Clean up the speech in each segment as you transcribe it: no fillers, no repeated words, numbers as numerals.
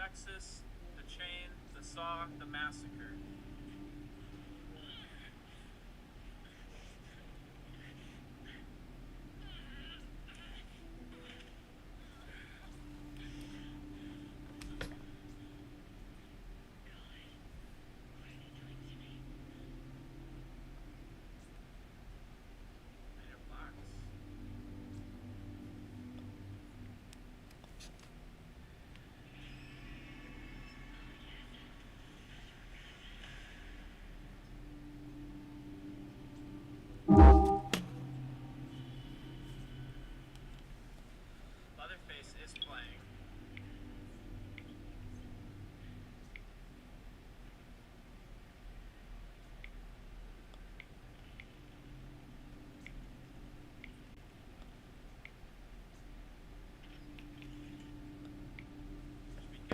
Texas, the chain, the saw, the massacre. Leatherface is playing.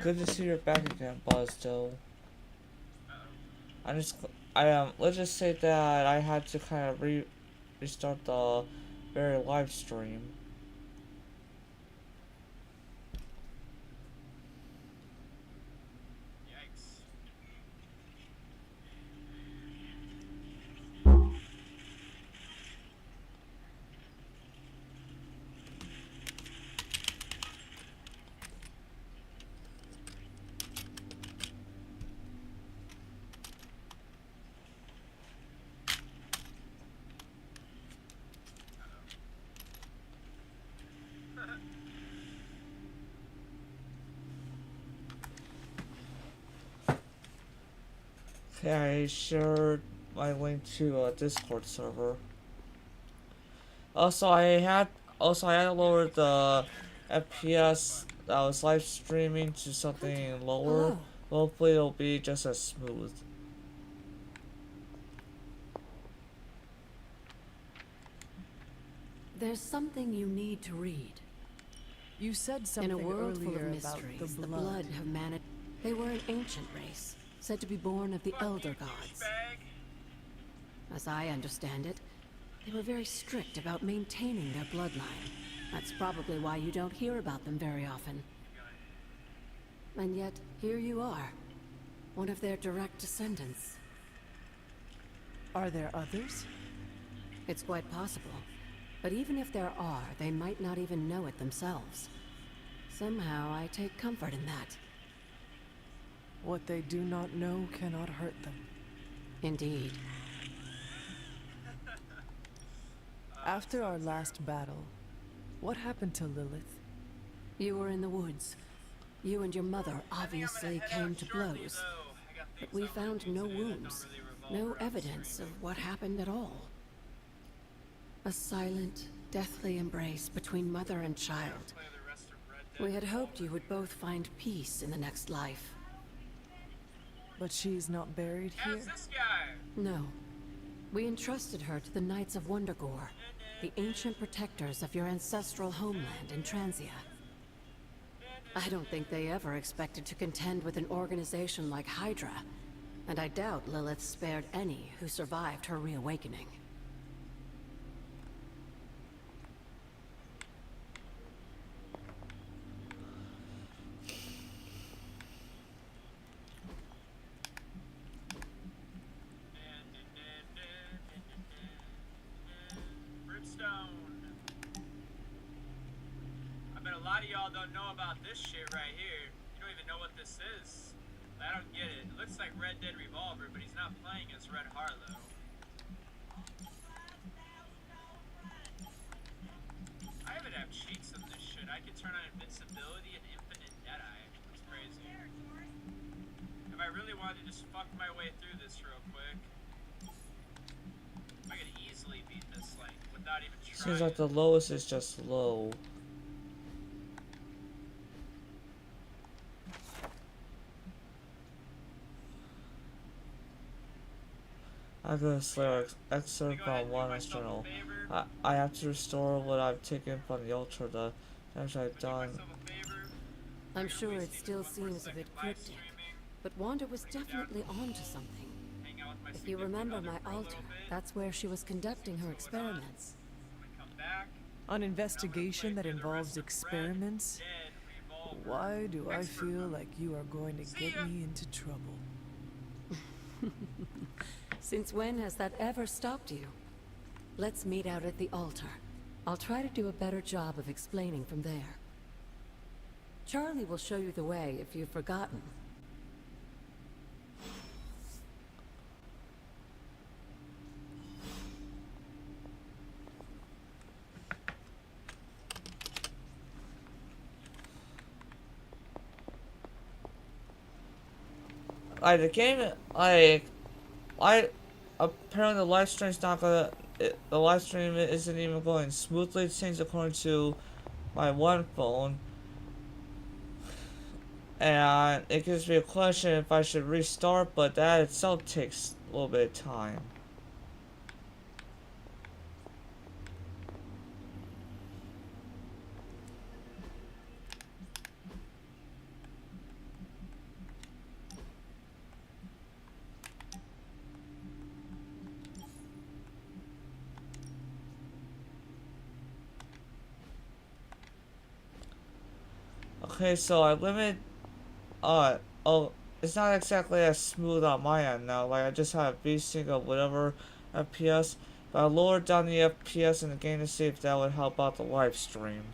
Good to see you're back again, Buzz. Though let's just say that I had to kind of restart the very live stream. Yikes. Okay, I shared my link to a Discord server. Also, I had to lower the FPS that I was live streaming to something lower. Hello. Hopefully, it'll be just as smooth. There's something you need to read. You said something In a world full earlier of about mysteries, the the blood. blood have managed. They were an ancient race, said to be born of the Elder Gods. As I understand it, they were very strict about maintaining their bloodline. That's probably why you don't hear about them very often. And yet, here you are, one of their direct descendants. Are there others? It's quite possible. But even if there are, they might not even know it themselves. Somehow, I take comfort in that. What they do not know cannot hurt them. Indeed. After our last battle, what happened to Lilith? You were in the woods. You and your mother obviously came to blows. But we found no wounds, no evidence of what happened at all. A silent, deathly embrace between mother and child. We had hoped you would both find peace in the next life. But she's not buried here? This guy. No. We entrusted her to the Knights of Wondergore, the ancient protectors of your ancestral homeland in Transia. I don't think they ever expected to contend with an organization like Hydra, and I doubt Lilith spared any who survived her reawakening. I bet a lot of y'all don't know about this shit right here. You don't even know what this is. I don't get it. It looks like Red Dead Revolver, but he's not playing as Red Harlow. I even have cheats of this shit. I can turn on invincibility and infinite Deadeye. That's crazy. If I really wanted to just fuck my way through this real quick, I could easily beat this, like, without even trying. Seems like the lowest is just low. I got a Slayer excerpt from one journal. I have to restore what I've taken from the altar, the damage I've done. I'm sure it still seems a bit cryptic, but Wanda was definitely onto something. If you remember my altar, that's where she was conducting her experiments. An investigation that involves experiments? Why do I Expert feel mode. like you are going to See get ya. me into trouble? Since when has that ever stopped you? Let's meet out at the altar. I'll try to do a better job of explaining from there. Charlie will show you the way if you've forgotten. Like the game, like I apparently the live stream's not gonna. The live stream isn't even going smoothly. It seems according to my one phone, and it gives me a question if I should restart, but that itself takes a little bit of time. Okay, so I limit. Oh, it's not exactly as smooth on my end now. Like I just have VSync of whatever FPS, but I lowered down the FPS in the game to see if that would help out the live stream.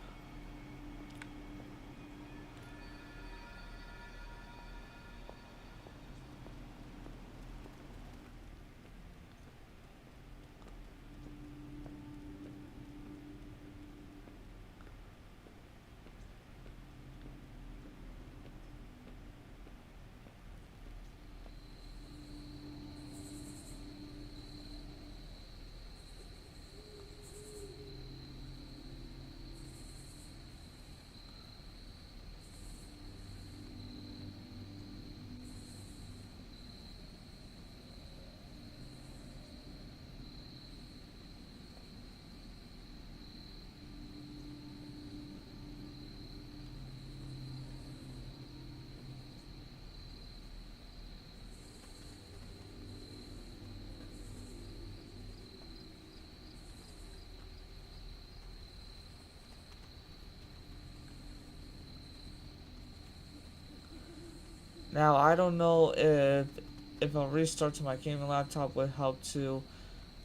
Now I don't know if a restart to my gaming laptop would help to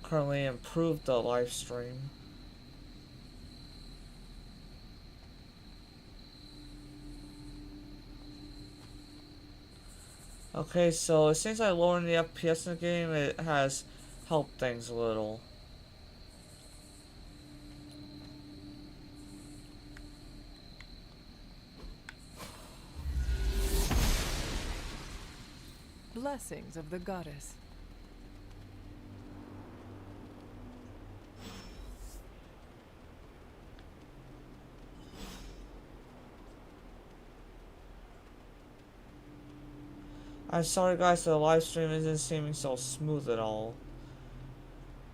currently improve the live stream. Okay, so it seems like lowering the FPS in the game it has helped things a little. Blessings of the goddess. I'm sorry guys, the live stream isn't seeming so smooth at all.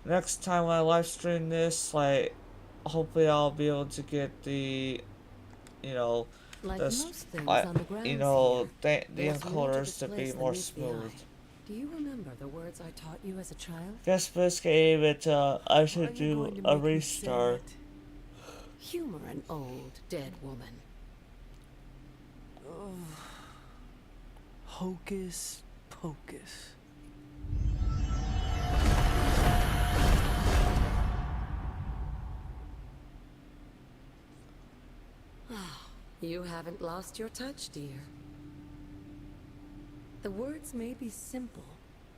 Next time when I live stream this, like, hopefully I'll be able to get the, you know, Like the, most things on the grounds the there's more to encoders this to be place than more meets the smooth. eye. Do you remember the words I taught you as a child? Guess for this game, I Are should you do going to a make me say restart. it? Humor an old, dead woman. Ugh. Hocus pocus. You haven't lost your touch, dear. The words may be simple,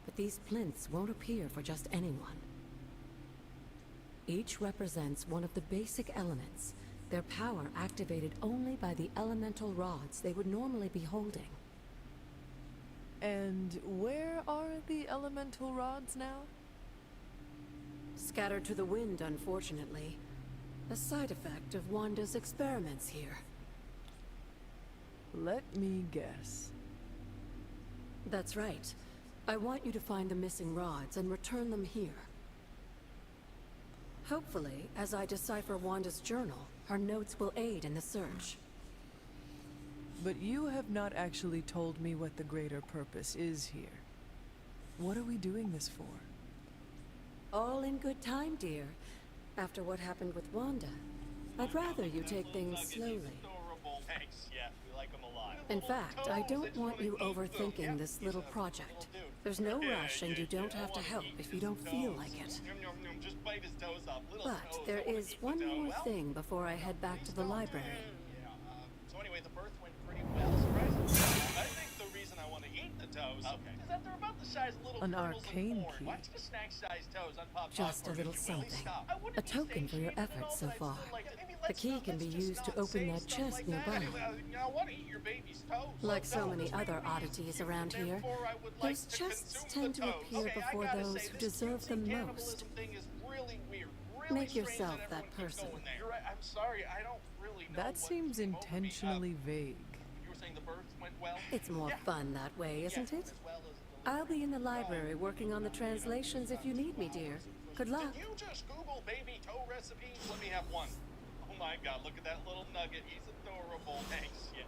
but these plinths won't appear for just anyone. Each represents one of the basic elements, their power activated only by the elemental rods they would normally be holding. And where are the elemental rods now? Scattered to the wind, unfortunately. A side effect of Wanda's experiments here. Let me guess. That's right. I want you to find the missing rods and return them here. Hopefully, as I decipher Wanda's journal, her notes will aid in the search. But you have not actually told me what the greater purpose is here. What are we doing this for? All in good time, dear. After what happened with Wanda, I'd rather you take things slowly. Thanks. Yeah, we like In fact, I don't want you overthinking this little project. There's no rush, and you don't have to help if you don't feel like it. But there is one more thing before I head back to the library. So anyway, the birth went pretty well, surprisingly. I think the reason I want to eat the toes is that they're about the size of little An kernels of arcane corn. key. Watch the snack-sized toes on Pop Just a Popcorn. little If you really something. stop. I wouldn't A be token for your satiated and efforts all so that, far. like, maybe The let's key not- can be let's just used to not open say that stuff chest like nearby. I want to eat your baby's toes. Like so No, many just other maybe oddities around and here, therefore I would like those to chests consume tend the to toes. appear Okay, I before gotta those say, who this deserve them cutesy most. cannibalism thing is really weird. Really Make strange yourself that that everyone keeps person. going there. You're right, I'm sorry, I don't really know That what seems came over me. intentionally vague. You were saying the birth went well? It's more Yeah. fun that way, isn't Yeah, it? as well as the I'll be in the library working on the translations if you need me, dear. Good luck. Can you just Google baby toe recipes? Let me have one. Oh my god, look at that little nugget. He's adorable. Thanks. Yeah.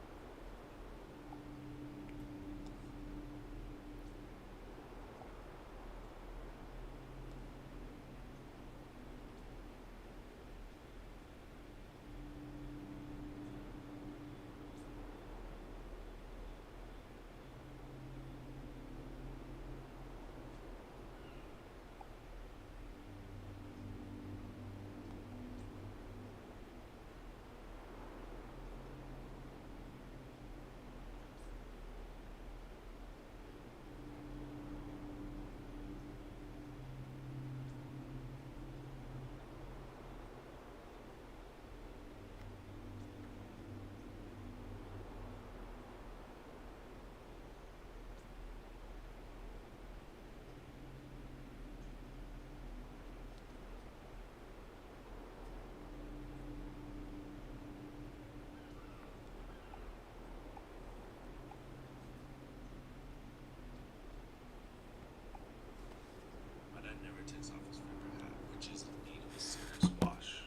My dad never takes off his favorite hat, which is in need of a serious wash.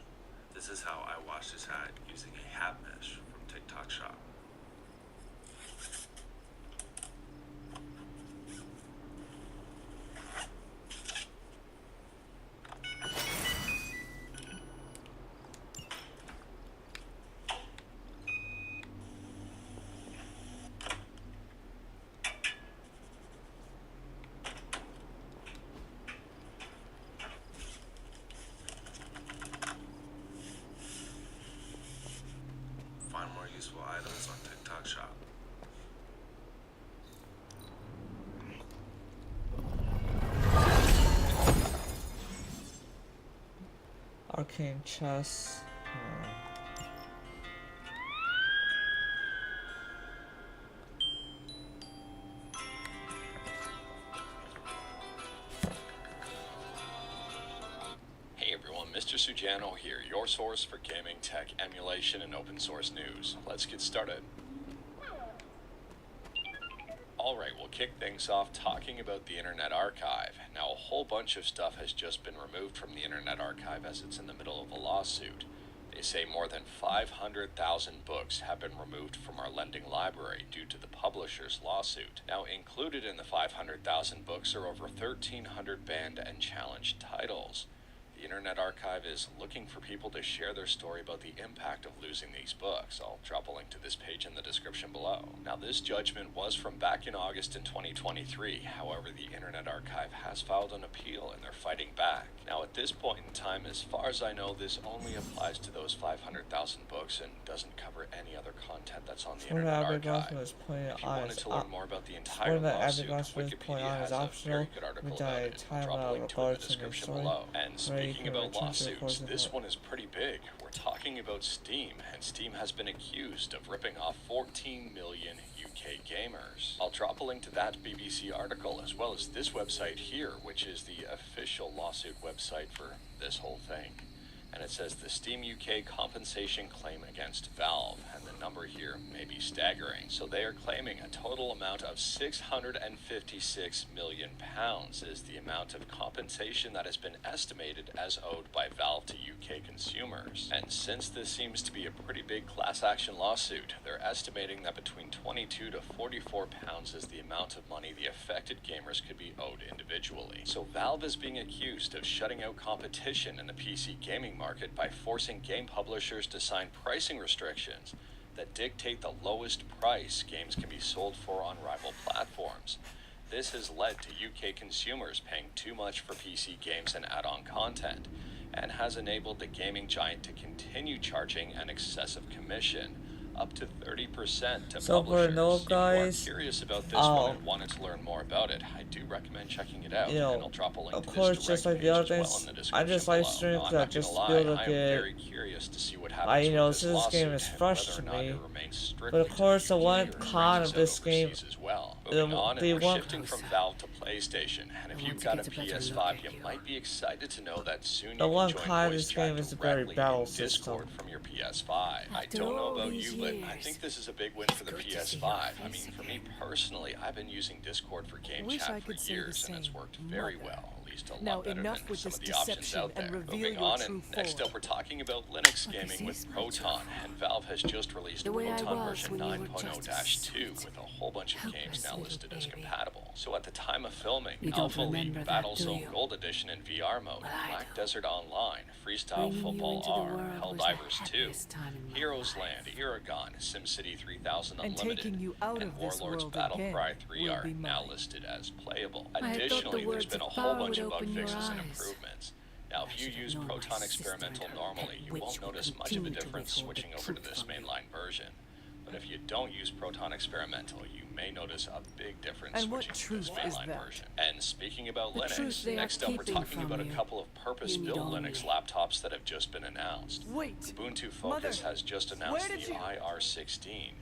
This is how I wash his hat using a hat mesh from TikTok Shop. Find more useful items on TikTok Shop. Arcane chess. Hey everyone, Mr. Sujano here, your source for gaming, tech, emulation, and open source news. Let's get started. Alright, we'll kick things off talking about the Internet Archive. Now, a whole bunch of stuff has just been removed from the Internet Archive as it's in the middle of a lawsuit. They say more than 500,000 books have been removed from our lending library due to the publisher's lawsuit. Now, included in the 500,000 books are over 1,300 banned and challenged titles. The Internet Archive is looking for people to share their story about the impact of losing these books. I'll drop a link to this page in the description below. Now, this judgment was from back in August in 2023. However, the Internet Archive has filed an appeal and they're fighting back. Now, at this point in time, as far as I know, this only applies to those 500,000 books and doesn't cover any other content that's on the One of the Internet Abigail's Archive. was pointed If you on wanted is to learn more about the one entire of the lawsuit, Abigail's was pointed Wikipedia on is has a optional. very good article We about died it. time Drop a link to it in the regards to the description story. below. And Where you speaking can about return to your lawsuits, course this of one is pretty big. We're talking about Steam, and Steam has been accused of ripping off 14 million UK gamers. I'll drop a link to that BBC article as well as this website here, which is the official lawsuit website for this whole thing. And it says the Steam UK compensation claim against Valve, and the number here may be staggering. So they are claiming a total amount of £656 million is the amount of compensation that has been estimated as owed by Valve to UK consumers. And since this seems to be a pretty big class action lawsuit, they're estimating that between £22 to £44 is the amount of money the affected gamers could be owed individually. So Valve is being accused of shutting out competition in the PC gaming market by forcing game publishers to sign pricing restrictions. that dictate the lowest price games can be sold for on rival platforms. This has led to UK consumers paying too much for PC games and add-on content, and has enabled the gaming giant to continue charging an excessive commission, up to 30% to So for publishers. no If guys, you are curious about this one and wanted to learn more about it, I do recommend checking it out, you know, and I'll drop a link of to course, this just direct like the page other as well things, in the I description just live below. stream Now, because I'm I not gonna just lie, feel to I am get. very curious to see what happens You know, with this since this game lawsuit is and fresh whether to or not me. it remains strictly But of course, the to one UK or con branches of this out game, overseas as well. Moving on, the and we're one shifting from Valve to PlayStation, and if I you've want to got a get a better look PS5, at you you. might be excited to know that soon The you one can join con of voice this chat game is the very directly battle in system. Discord from your PS5. I After don't know all about these you, but I years, think this is a big win for the it's good to see PS5. your I face mean, for me again. personally, I've been using Discord for game Wish I chat for could say the years, and it's same, worked very Mother. well. At least a Now, lot better enough than with some this of the options deception out and there. reveal Moving your on, true and next form. up, we're talking about Linux What gaming this with is, my Proton, true and Valve has just released The way I Proton was version when you were just a 9.0-2 sweet, with a whole bunch of games helpless now little listed as baby. compatible. So at the time of filming, You don't Alpha League, remember that, do Battlezone you? Gold Edition in VR mode, Well, I Black do. Desert Online, Freestyle Bringing you Football into the R, world was the Helldivers 2, happiest time in my Heroes life. Land, Aragon, SimCity 3000 And Unlimited, taking you out and of this Warlords world Battle again Cry 3 will are be now mine. listed as playable. I had thought the Additionally, there's words been a of whole power bunch would of bug open your fixes and eyes. improvements. Now, if I you should have use known my Proton sister Experimental and her normally, pet you witch won't would notice much of a continue to difference withhold the switching over to truth this from me. mainline version. But if you don't use Proton Experimental, you may notice a big difference And what switching to this truth is mainline that? version. And speaking about The truth Linux, they are next up we're keeping talking from about a you. couple of You purpose-built need only- Linux laptops that have just been announced. Wait! Ubuntu Mother, Focus has just announced where the did you- IR16,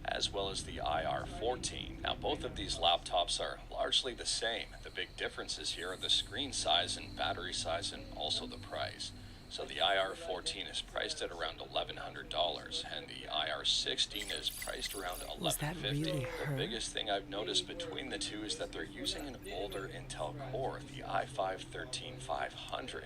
as well as the IR14. Now, both of these laptops are largely the same. The big differences here are the screen size and battery size, and also the price. So the IR14 is priced at around $1,100, and the IR16 is priced around Was that $1,150. really The her? biggest thing I've noticed between the two is that they're using an older Intel core, the i5-13500.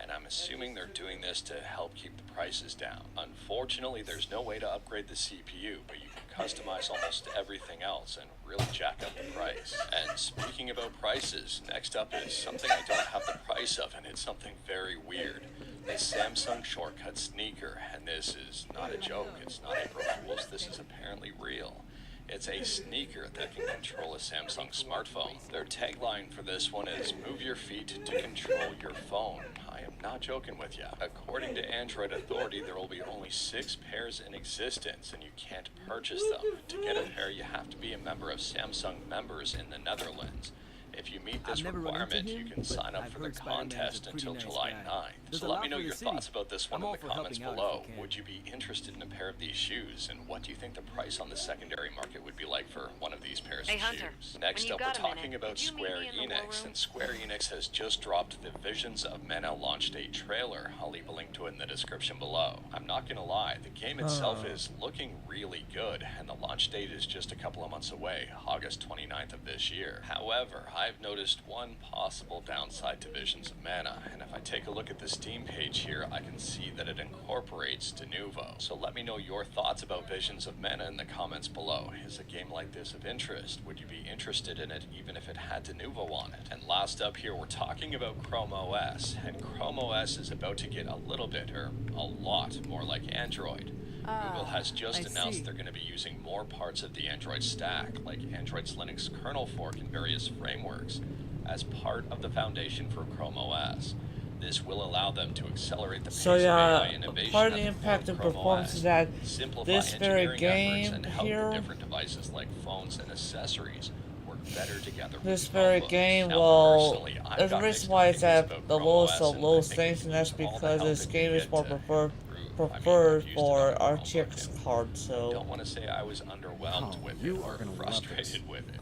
And I'm assuming they're doing this to help keep the prices down. Unfortunately, there's no way to upgrade the CPU, but you can customize almost everything else and really jack up the price. And speaking about prices, next up is something I don't have the price of, and it's something very weird. The Samsung Shortcut sneaker, and this is not a joke, it's not April Fool's, this is apparently real. It's a sneaker that can control a Samsung smartphone. Their tagline for this one is, "Move your feet to control your phone." I am not joking with you. According to Android Authority, there will be only 6 pairs in existence, and you can't purchase them. To get a pair, you have to be a member of Samsung members in the Netherlands. If you meet this I've never run into requirement, you him, can but sign up I've for the heard Spider-Man's a contest pretty until nice July guy. 9th. There's So a let lot me know for the your city. thoughts about this one I'm in all the for comments helping out if below. you can. Would you be interested in a pair of these shoes? And what do you think the price on the secondary market would be like for one of these pairs Hey, of Hunter, shoes? when Next you up, we're got a talking minute, about could you meet Square me in the war Enix. room? And Square Enix has just dropped the Visions of Mana launch date trailer. I'll leave a link to it in the description below. I'm not gonna lie, the game itself is looking really good, and the launch date is just a couple of months away, August 29th of this year. However, I've noticed one possible downside to Visions of Mana, and if I take a look at the Steam page here, I can see that it incorporates Denuvo. So let me know your thoughts about Visions of Mana in the comments below. Is a game like this of interest? Would you be interested in it even if it had Denuvo on it? And last up here, we're talking about Chrome OS, and Chrome OS is about to get a little bit, or a lot, more like Android. Google has just I announced see. they're going to be using more parts of the Android stack, like Android's Linux kernel fork and various frameworks, as part of the foundation for Chrome OS. This will allow them to accelerate the pace So of AI yeah, innovation part of at the the impact core of Chrome performance OS, is that simplify this very engineering efforts, game and help here, the different devices like phones and accessories work better together with this the very Chromebooks. game, Now, well, personally, I've there's a got reason mixed why it's opinions at about the Chrome lowest OS, of and low I think things, it and that's needs all the because help this it can game is get more to preferred improve. preferred I've used it for on a Chromebook, RTX and card, I so don't want to say I was underwhelmed Oh, with you it are or gonna love frustrated this. with it,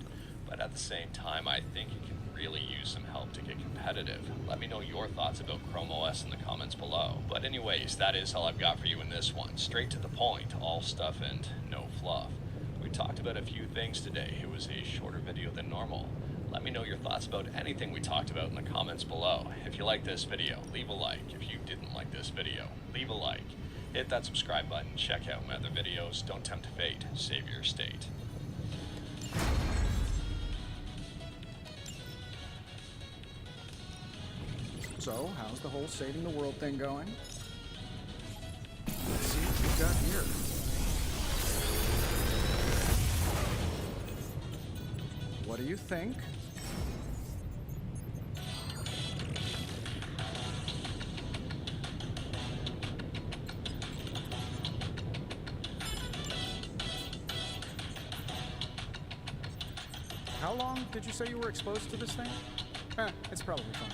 but at the same time, I think it can really use some help to get competitive. Let me know your thoughts about Chrome OS in the comments below. But anyways, that is all I've got for you in this one. Straight to the point, all stuff and no fluff. We talked about a few things today. It was a shorter video than normal. Let me know your thoughts about anything we talked about in the comments below. If you like this video, leave a like. If you didn't like this video, leave a like. Hit that subscribe button, check out my other videos. Don't tempt fate, save your state. So, how's the whole saving the world thing going? Let's see what we've got here. What do you think? How long did you say you were exposed to this thing? It's probably fine.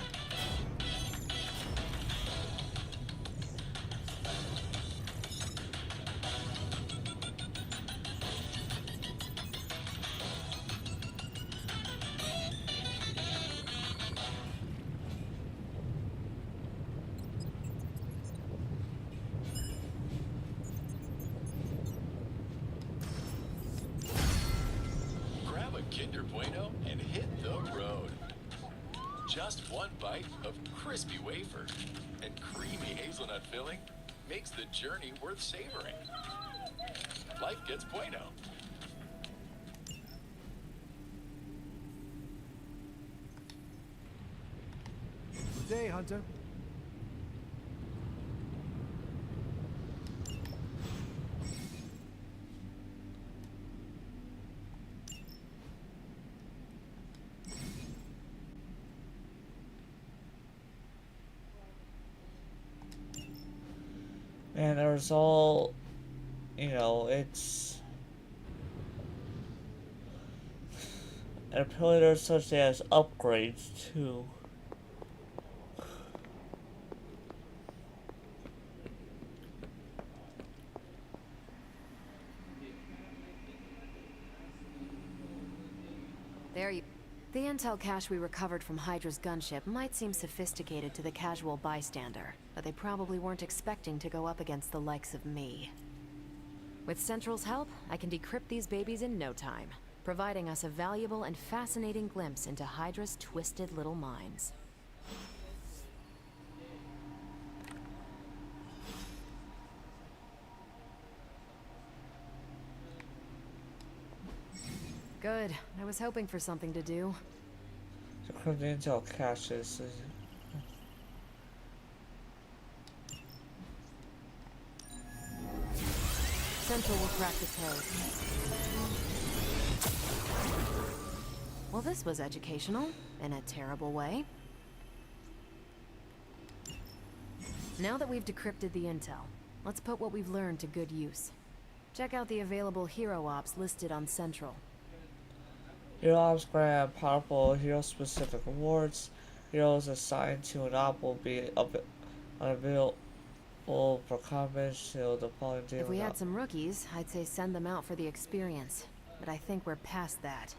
Grab a Kinder Bueno and hit the road. Just one bite of crispy wafer and creamy hazelnut filling makes the journey worth savoring. Life gets Bueno. Good day, Hunter. And there's all, you know, it's... And apparently there's such as upgrades too. There you... The intel cache we recovered from Hydra's gunship might seem sophisticated to the casual bystander, but they probably weren't expecting to go up against the likes of me. With Central's help, I can decrypt these babies in no time, providing us a valuable and fascinating glimpse into Hydra's twisted little minds. Good. I was hoping for something to do. Decrypt the intel caches. Central will crack the code. Well, this was educational, in a terrible way. Now that we've decrypted the intel, let's put what we've learned to good use. Check out the available hero ops listed on Central. Hero ops grant powerful hero-specific awards. Heroes assigned to an op will be unavailable for comments to the following day. If we had some rookies, I'd say send them out for the experience. But I think we're past that.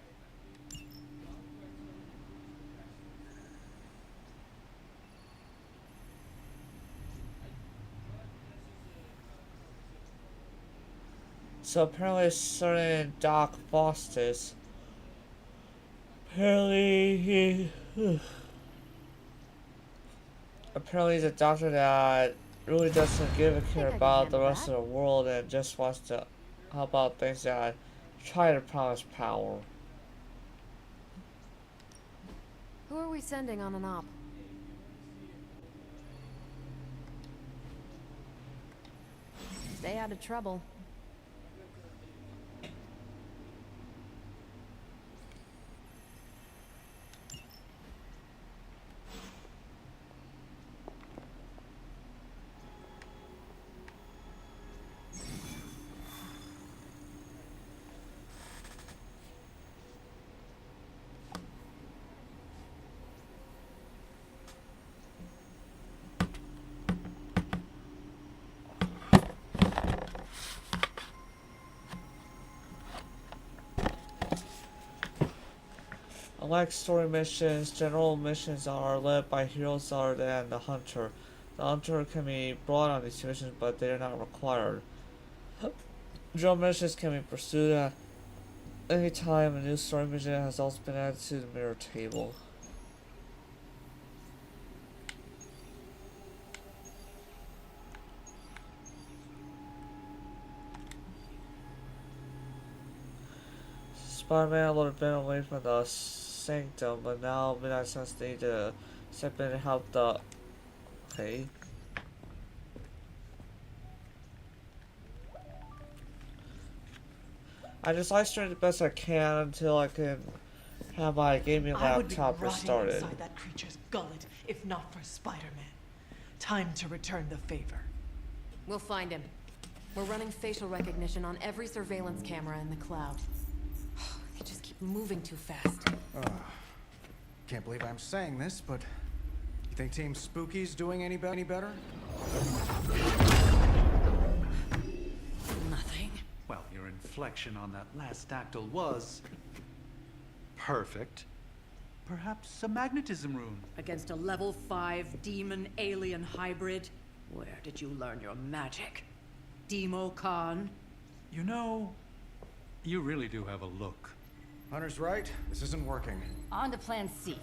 So apparently certain Doc Faustus, apparently he's a doctor that really doesn't give a care about the rest of the world and just wants to help out things that try to promise power. Who are we sending on an op? Stay out of trouble. Unlike story missions, general missions are led by heroes other than the Hunter. The Hunter can be brought on these missions, but they are not required. General missions can be pursued at any time. A new story mission has also been added to the mirror table. Spider-Man would have been away from the sanctum, but now Midnight Suns need to step in and help the... Okay. I just live stream the best I can until I can have my gaming I would be laptop rotting restarted. inside that creature's gullet if not for Spider-Man. Time to return the favor. We'll find him. We're running facial recognition on every surveillance camera in the cloud. They just keep moving too fast. Can't believe I'm saying this, but you think Team Spooky's doing any better? Nothing. Well, your inflection on that last dactyl was perfect. Perhaps a magnetism rune. Against a level 5 demon alien hybrid? Where did you learn your magic? Demo Khan? You know, you really do have a look. Hunter's right. This isn't working. On to plan C.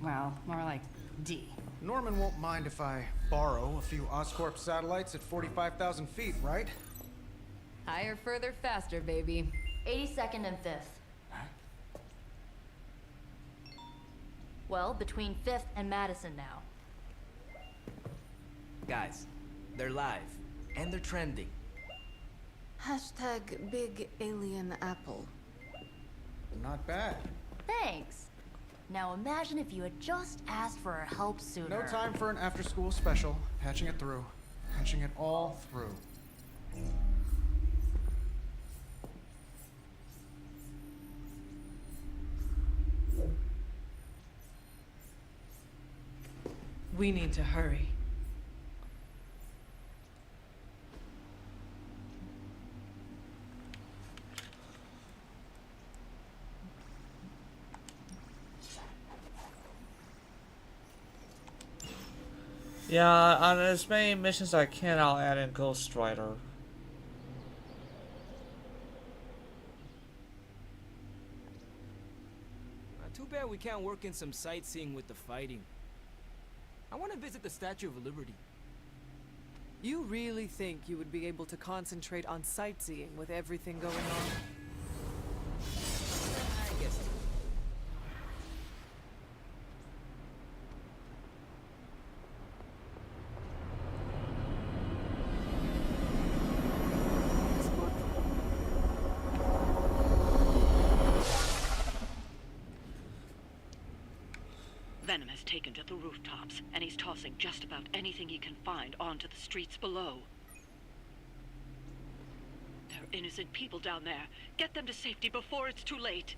Well, more like D. Norman won't mind if I borrow a few Oscorp satellites at 45,000 feet, right? Higher, further, faster, baby. 82nd and 5th. Well, between 5th and Madison now. Guys, they're live. And they're trending. Hashtag big alien apple. Not bad. Thanks. Now imagine if you had just asked for our help sooner. No time for an after-school special. Patching it through. Patching it all through. We need to hurry. Yeah, on as many missions I can, I'll add in Ghost Rider. Too bad we can't work in some sightseeing with the fighting. I want to visit the Statue of Liberty. You really think you would be able to concentrate on sightseeing with everything going on? I guess. Venom has taken to the rooftops, and he's tossing just about anything he can find onto the streets below. There are innocent people down there. Get them to safety before it's too late.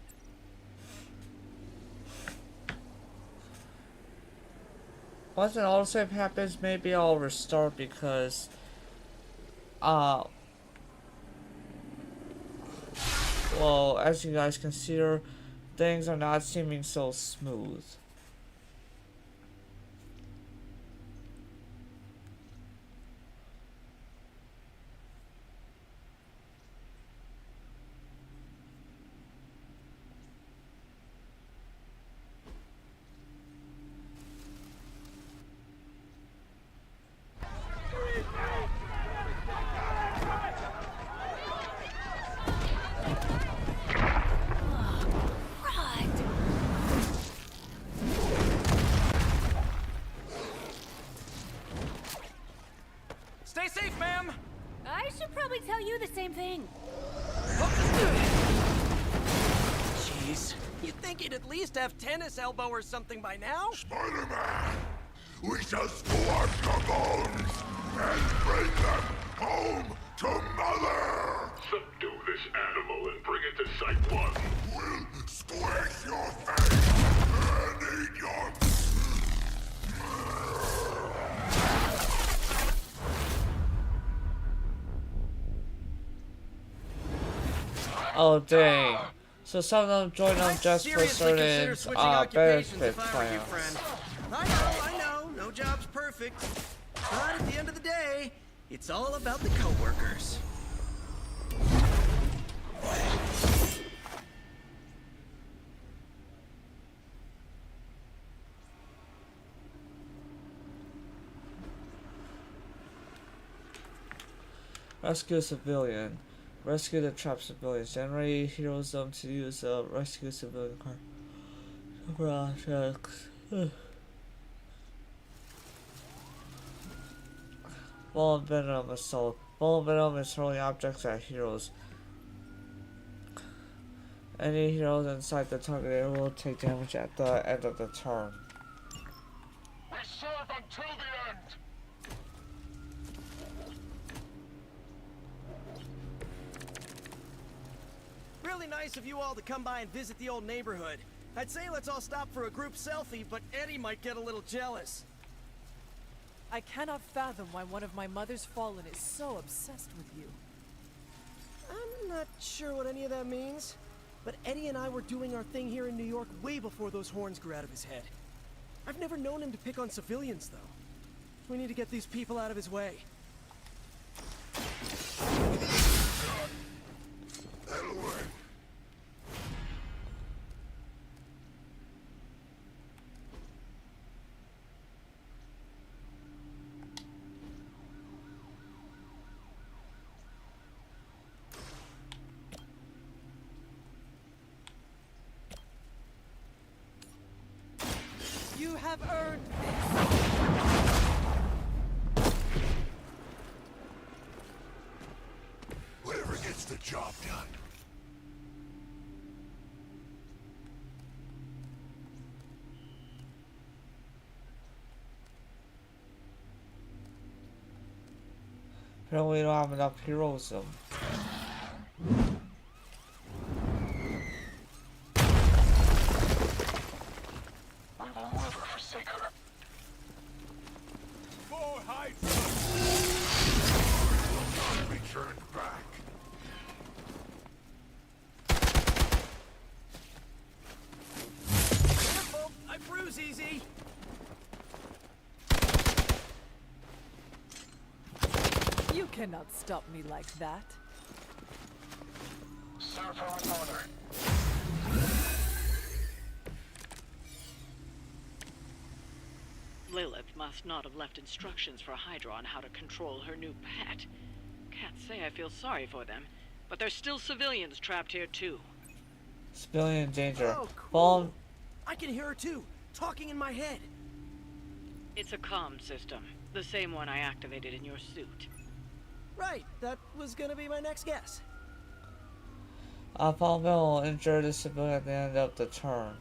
Once an autosave happens, maybe I'll restart because well, as you guys can see here, things are not seeming so smooth. Stay safe, ma'am! I should probably tell you the same thing. Jeez, you'd think he'd at least have tennis elbow or something by now? Spider-Man, we shall squash the bones and bring them home to Mother! Subdue this animal and bring it to Site 1. We'll squish your face and eat your... Oh dang. So some of them join them just for certain benefit plans. I know, no job's perfect. But at the end of the day, it's all about the coworkers. Rescue a civilian. Rescue the trapped civilians. Generate heroism to use a rescue civilian car. Projects. Ball and venom assault. Ball and venom is hurling objects at heroes. Any heroes inside the target area will take damage at the end of the turn. We serve until the end! Really nice of you all to come by and visit the old neighborhood. I'd say let's all stop for a group selfie, but Eddie might get a little jealous. I cannot fathom why one of my mother's fallen is so obsessed with you. I'm not sure what any of that means, but Eddie and I were doing our thing here in New York way before those horns grew out of his head. I've never known him to pick on civilians, though. We need to get these people out of his way. You have earned this. Whatever gets the job done. Apparently we don't have enough heroism. We will never forsake her. For Hydra! Will not be turned back. Careful! I bruise easy! You cannot stop me like that. Serve her with honor. Lilith must not have left instructions for Hydra on how to control her new pet. Can't say I feel sorry for them, but there's still civilians trapped here too. Civilian danger. Oh, cool. Fall. I can hear her too, talking in my head. It's a comm system, the same one I activated in your suit. Right, that was gonna be my next guess. Fallen will injure the civilian at the end of the turn.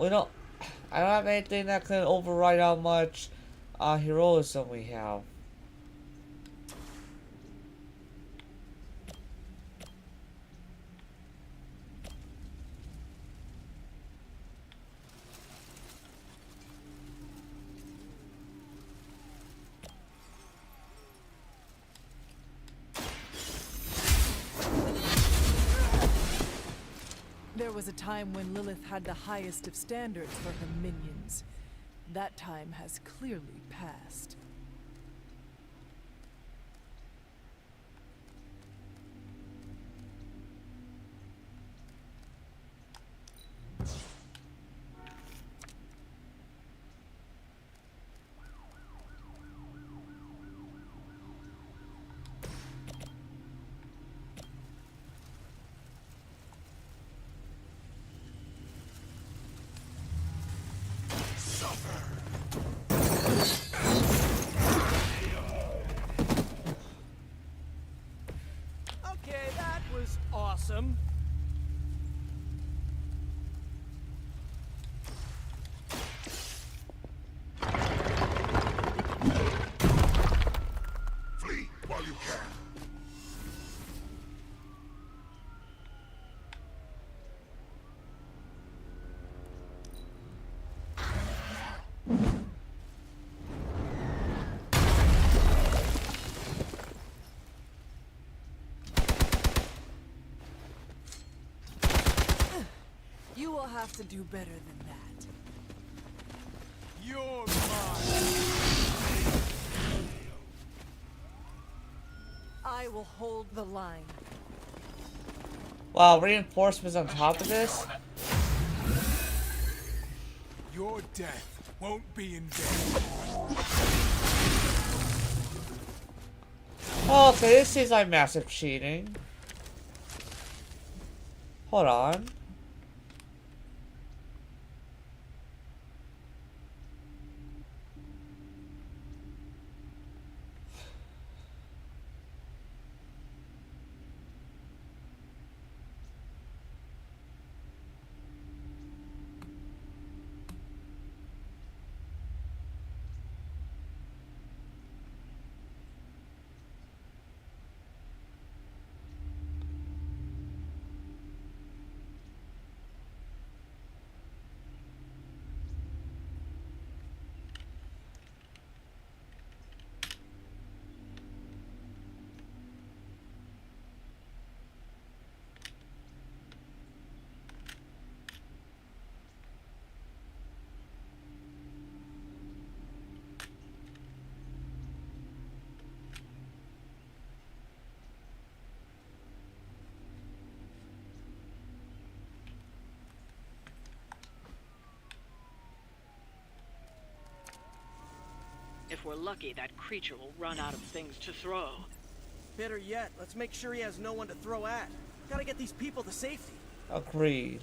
I don't have anything that can override how much heroism we have. There was a time when Lilith had the highest of standards for her minions. That time has clearly passed. Okay, that was awesome. Flee while you can. You will have to do better than that. You're mine. I will hold the line. Wow, reinforcements on top of this? Your death won't be in vain. Oh, okay, this seems like massive cheating. Hold on. If we're lucky, that creature will run out of things to throw. Better yet, let's make sure he has no one to throw at. Gotta get these people to safety. Agreed.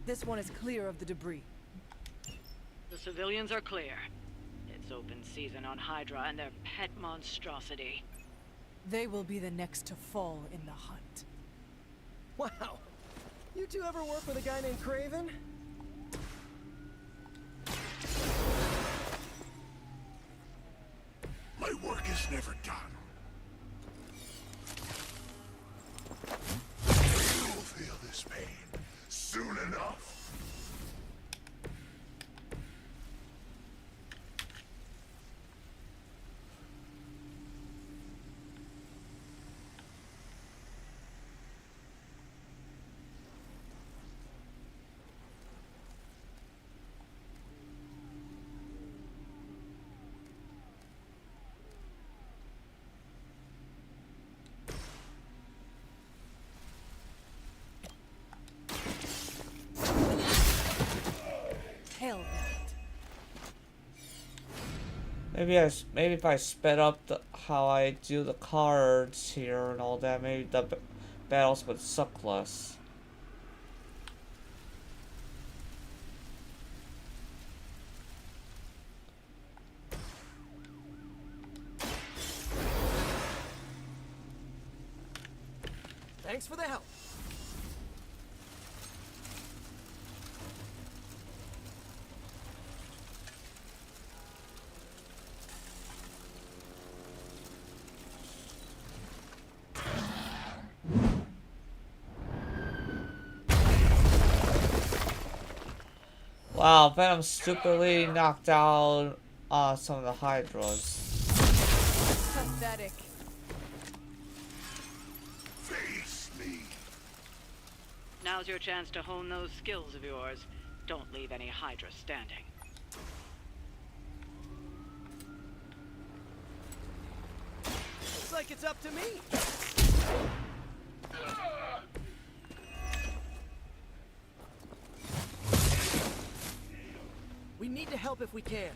This one is clear of the debris. The civilians are clear. It's open season on Hydra and their pet monstrosity. They will be the next to fall in the hunt. Wow. You two ever work with a guy named Craven? My work is never done. You'll feel this pain soon enough. Hell that. Maybe if I sped up how I do the cards here and all that, maybe the battles would suck less. Thanks for the help. Wow, Venom stupidly knocked out some of the Hydras. Pathetic. Face me. Now's your chance to hone those skills of yours. Don't leave any Hydra standing. Looks like it's up to me. We need to help if we can.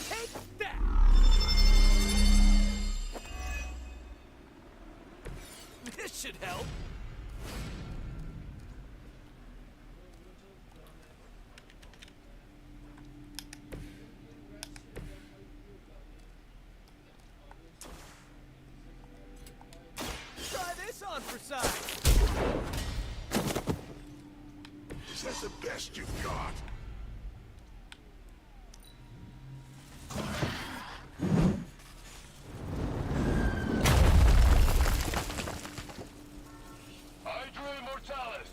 Take that! This should help. On for size. Is that the best you've got? Hydra Immortalis!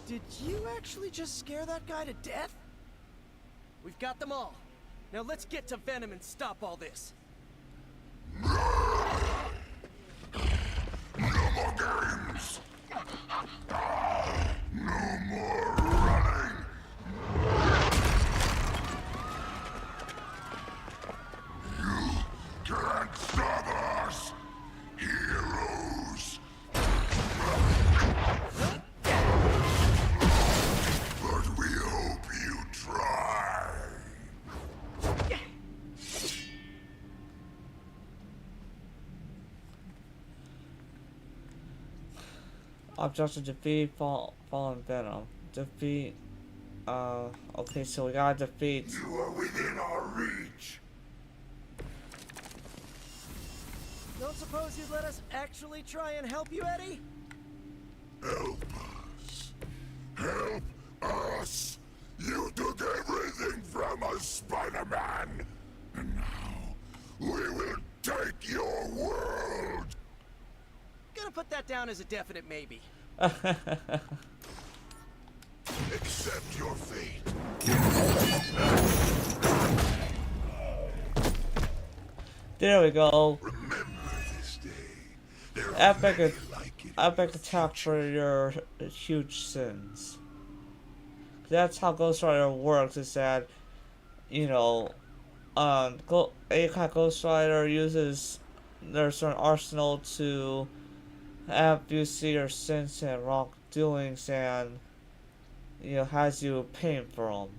Did you actually just scare that guy to death? We've got them all. Now let's get to Venom and stop all this. No more games. No more running. You can't stop us, heroes. But we hope you try. Objective defeat fallen Venom. defeat. Okay, so we gotta defeat. You are within our reach. Don't suppose you'd let us actually try and help you, Eddie? Help us. Help us. You took everything from us, Spider-Man. And now, we will take your world. Gonna put that down as a definite maybe. Accept your fate. There we go. Remember this day. Epic attack for your huge sins. That's how Ghost Rider works. Is that, you know, Ghost Rider uses their certain arsenal to have you see your sins and wrongdoings, and you know, has you paying for them.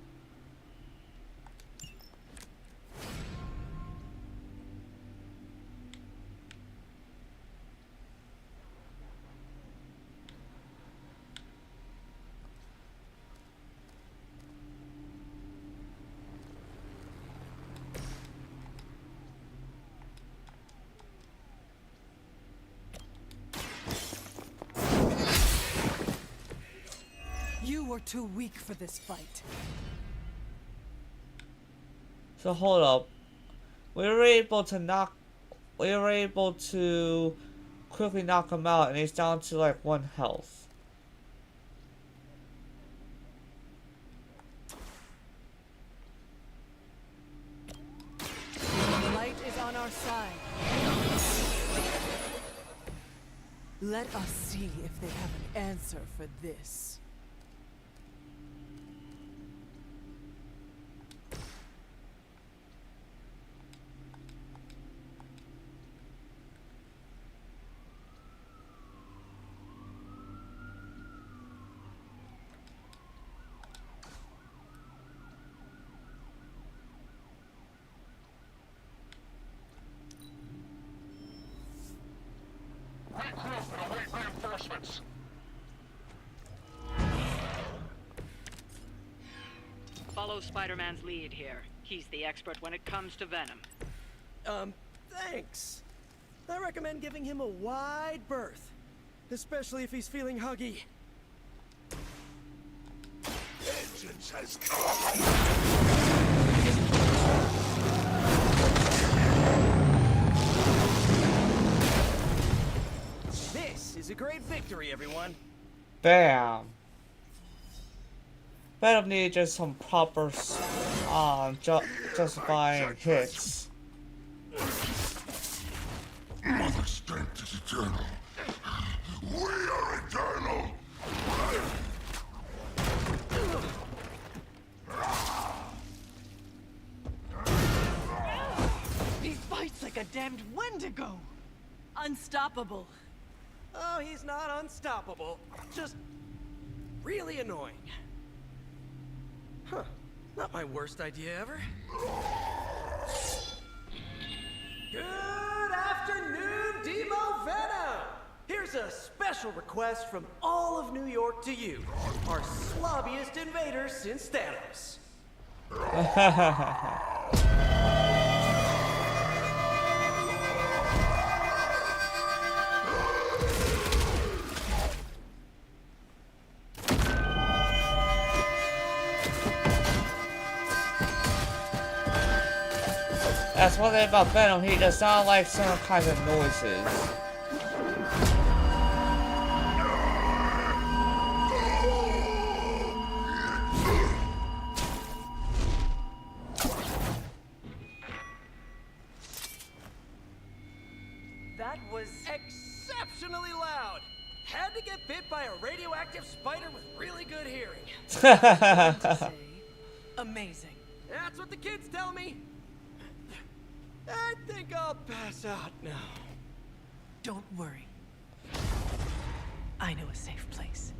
You were too weak for this fight. So hold up. We were able to quickly knock him out, and he's down to like 1 health. The light is on our side. Let us see if they have an answer for this. Reinforcements. Follow Spider-Man's lead here. He's the expert when it comes to venom. Thanks. I recommend giving him a wide berth, especially if he's feeling huggy. Vengeance has come. This is a great victory, everyone. Bam. Venom needed just some proper justifying hits. Mother's strength is eternal. We are eternal. He fights like a damned Wendigo. Unstoppable. Oh, he's not unstoppable. Just really annoying. Huh. Not my worst idea ever. Good afternoon, Demo Venom! Here's a special request from all of New York to you, our slobbiest invaders since Thanos. That's one thing about Venom, he does not like certain kinds of noises. That was exceptionally loud. Had to get bit by a radioactive spider with really good hearing. Amazing. That's what the kids tell me. I think I'll pass out now. Don't worry. I know a safe place.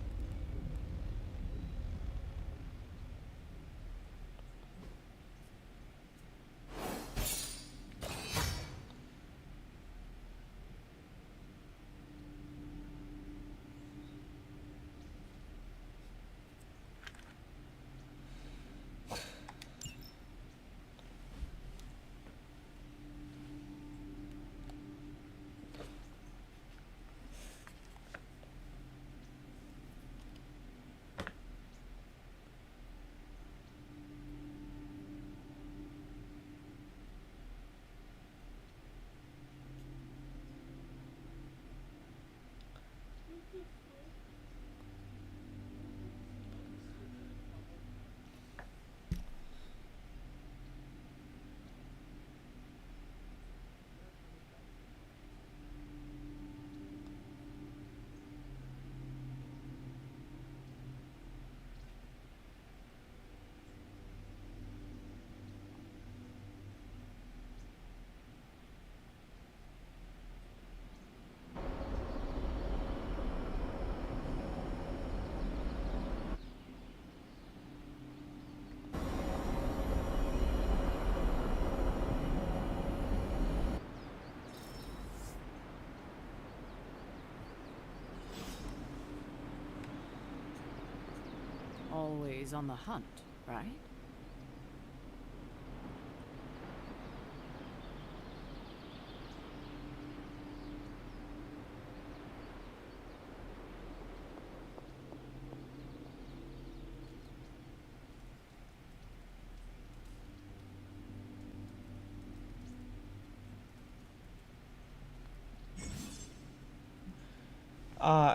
always on the hunt, right?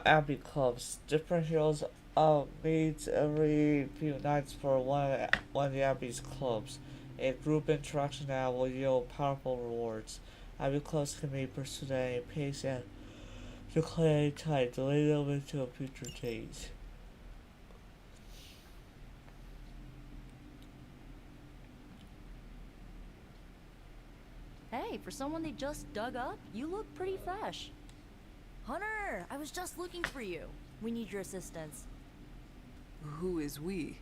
Abbey clubs. Different heroes meet every few nights for one of the Abbey's clubs. A group interaction that will yield powerful rewards. Abbey clubs can be pursued at any pace and declare any time, delay them into a future date. Hey, for someone they just dug up, you look pretty fresh. Hunter, I was just looking for you. We need your assistance. Who is we?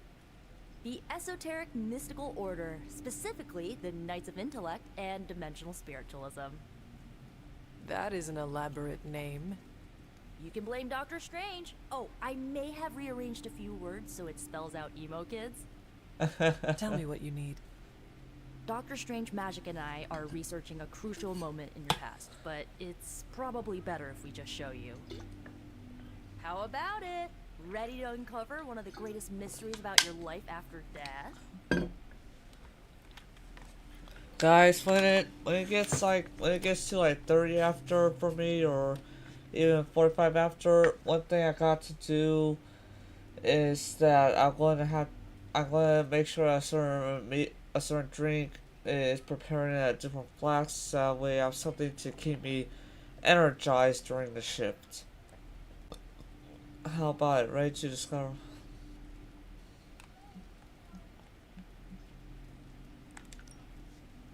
The Esoteric Mystical Order, specifically the Knights of Intellect and Dimensional Spiritualism. That is an elaborate name. You can blame Dr. Strange. Oh, I may have rearranged a few words so it spells out emo kids. Tell me what you need. Dr. Strange Magic and I are researching a crucial moment in your past, but it's probably better if we just show you. How about it? Ready to uncover one of the greatest mysteries about your life after death? Guys, when it gets to like 30 after for me, or even 45 after, one thing I got to do is that I'm going to make sure a certain drink is prepared in a different flask, so that way I have something to keep me energized during the shift. How about it? Ready to discover?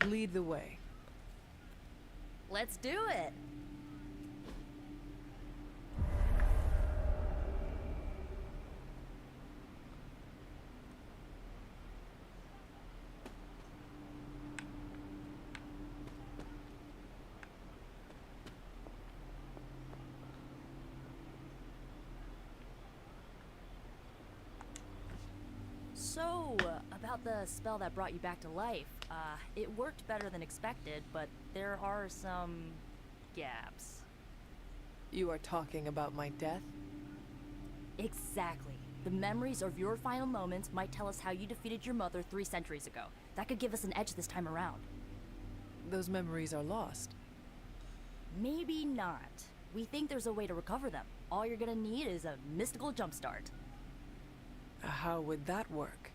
Lead the way. Let's do it! So, about the spell that brought you back to life, it worked better than expected, but there are some gaps. You are talking about my death? Exactly. The memories of your final moments might tell us how you defeated your mother 3 centuries ago. That could give us an edge this time around. Those memories are lost. Maybe not. We think there's a way to recover them. All you're gonna need is a mystical jumpstart. How would that work?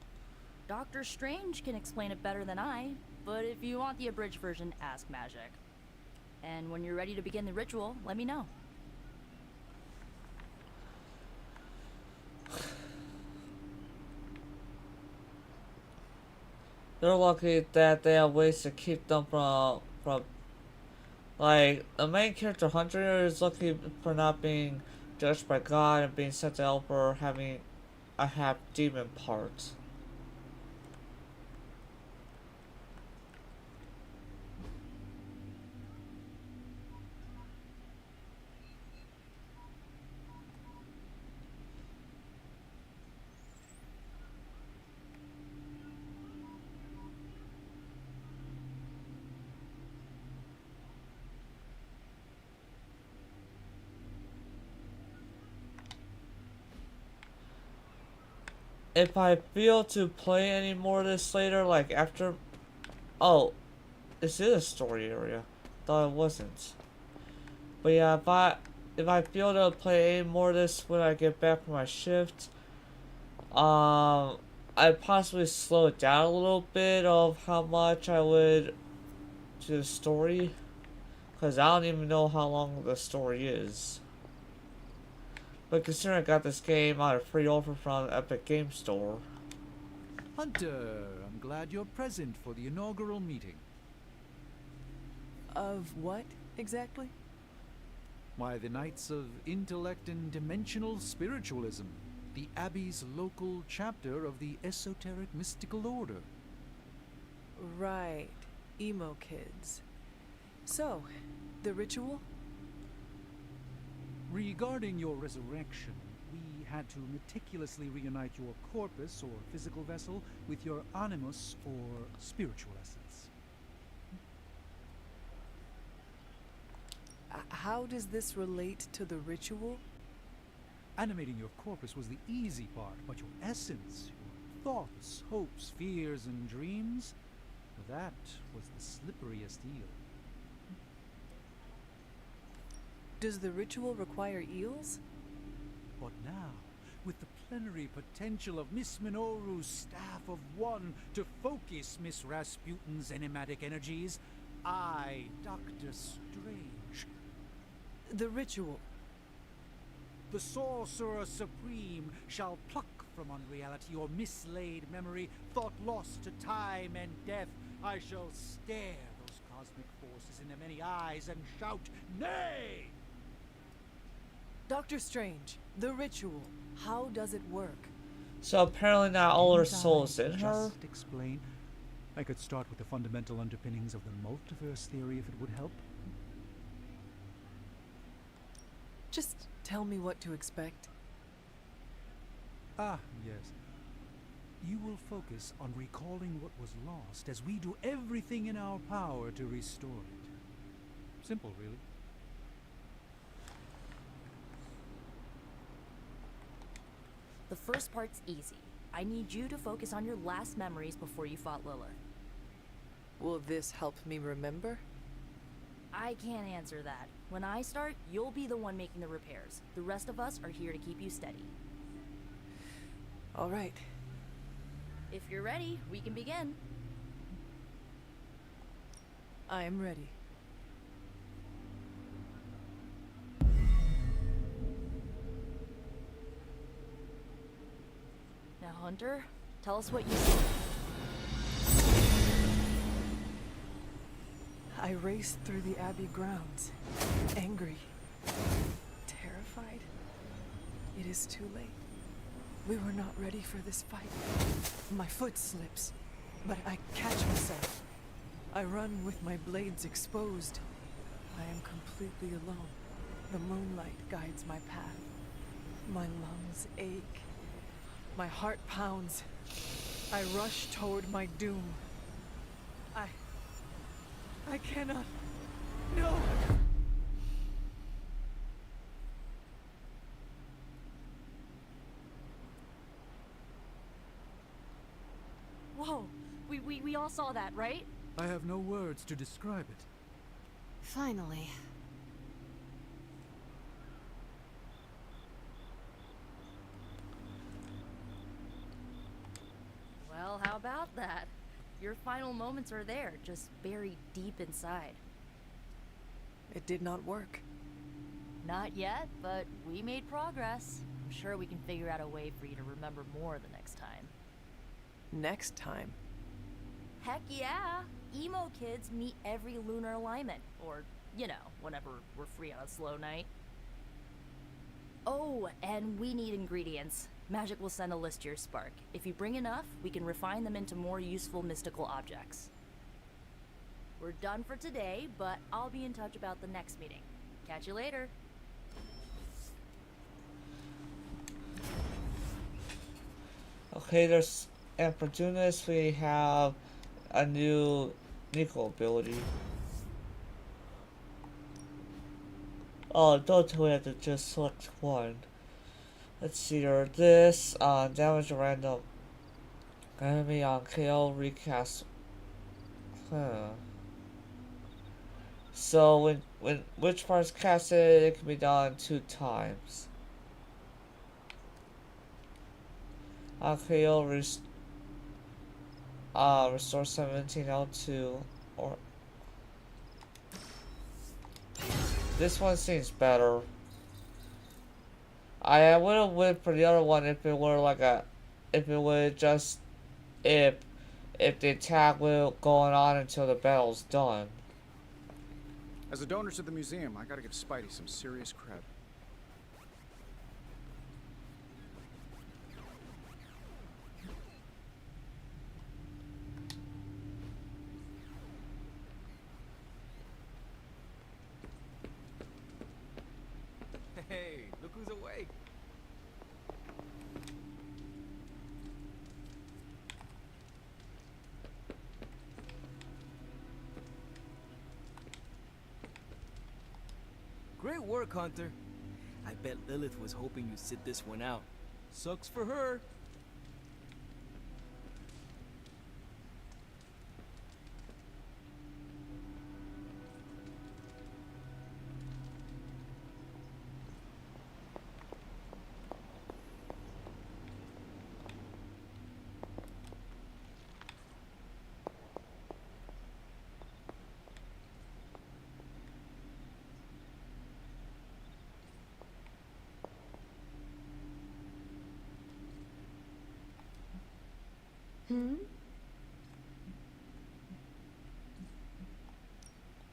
Dr. Strange can explain it better than I, but if you want the abridged version, ask Magic. And when you're ready to begin the ritual, let me know. They're lucky that they have ways to keep them from like, the main character Hunter is lucky for not being judged by God and being sent to hell for having a half demon part. If I feel to play any more of this later, like after... Oh, this is a story area. Thought it wasn't. But yeah, if I feel to play any more of this when I get back from my shift, I'd possibly slow it down a little bit of how much I would do the story. Because I don't even know how long the story is. But considering I got this game on a free offer from Epic Game Store. Hunter, I'm glad you're present for the inaugural meeting. Of what, exactly? Why, the Knights of Intellect and Dimensional Spiritualism, the Abbey's local chapter of the Esoteric Mystical Order. Right, emo kids. So, the ritual? Regarding your resurrection, we had to meticulously reunite your corpus, or physical vessel, with your animus, or spiritual essence. How does this relate to the ritual? Animating your corpus was the easy part, but your essence, your thoughts, hopes, fears, and dreams, that was the slipperiest eel. Does the ritual require eels? But now, with the plenary potential of Miss Minoru's Staff of One to focus Miss Rasputin's enigmatic energies, I, Dr. Strange... The ritual. The Sorcerer Supreme shall pluck from unreality your mislaid memory, thought lost to time and death. I shall stare those cosmic forces in the many eyes and shout, nay! Dr. Strange, the ritual, how does it work? So apparently not all her souls in her. Just explain. I could start with the fundamental underpinnings of the multiverse theory if it would help. Just tell me what to expect. Ah, yes. You will focus on recalling what was lost as we do everything in our power to restore it. Simple, really. The first part's easy. I need you to focus on your last memories before you fought Lilith. Will this help me remember? I can't answer that. When I start, you'll be the one making the repairs. The rest of us are here to keep you steady. All right. If you're ready, we can begin. I am ready. Now, Hunter, tell us what you see. I raced through the Abbey grounds, angry, terrified. It is too late. We were not ready for this fight. My foot slips, but I catch myself. I run with my blades exposed. I am completely alone. The moonlight guides my path. My lungs ache. My heart pounds. I rush toward my doom. I cannot. No! Whoa! We all saw that, right? I have no words to describe it. Finally. Well, how about that? Your final moments are there, just buried deep inside. It did not work. Not yet, but we made progress. I'm sure we can figure out a way for you to remember more the next time. Next time? Heck yeah! Emo kids meet every lunar alignment. Or, you know, whenever we're free on a slow night. Oh, and we need ingredients. Magic will send a list to your spark. If you bring enough, we can refine them into more useful mystical objects. We're done for today, but I'll be in touch about the next meeting. Catch you later. Okay, and for doing this, we have a new Nico ability. Oh, don't tell me I have to just select one. Let's see here. This damage a random enemy on KO recast. So when which part is casted, it can be done 2 times. KO restore 17 L2 or this one seems better. I would have went for the other one if it were like if the attack were going on until the battle's done. As a donor to the museum, I gotta give Spidey some serious cred. Hey, look who's awake. Great work, Hunter. I bet Lilith was hoping you'd sit this one out. Sucks for her.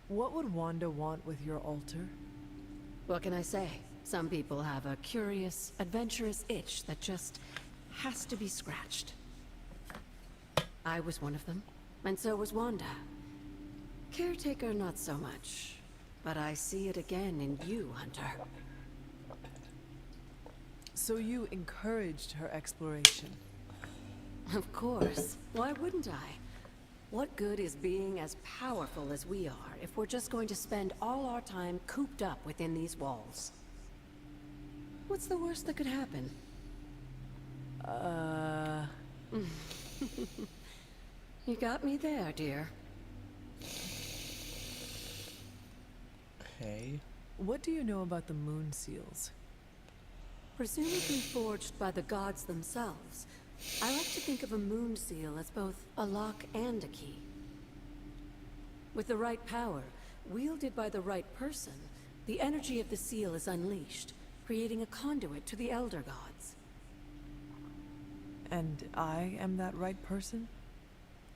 What would Wanda want with your altar? What can I say? Some people have a curious, adventurous itch that just has to be scratched. I was one of them, and so was Wanda. Caretaker, not so much. But I see it again in you, Hunter. So you encouraged her exploration? Of course. Why wouldn't I? What good is being as powerful as we are if we're just going to spend all our time cooped up within these walls? What's the worst that could happen? You got me there, dear. Okay. What do you know about the moon seals? Presumably forged by the gods themselves. I like to think of a moon seal as both a lock and a key. With the right power, wielded by the right person, the energy of the seal is unleashed, creating a conduit to the Elder Gods. And I am that right person?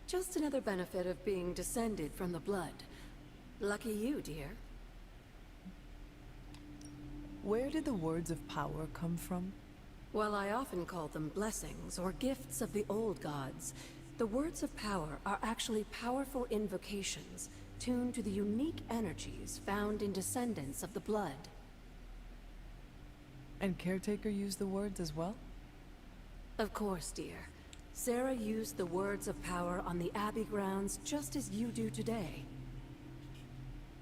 Just another benefit of being descended from the blood. Lucky you, dear. Where did the words of power come from? While I often call them blessings or gifts of the old gods, the words of power are actually powerful invocations tuned to the unique energies found in descendants of the blood. And Caretaker used the words as well? Of course, dear. Sarah used the words of power on the Abbey grounds just as you do today.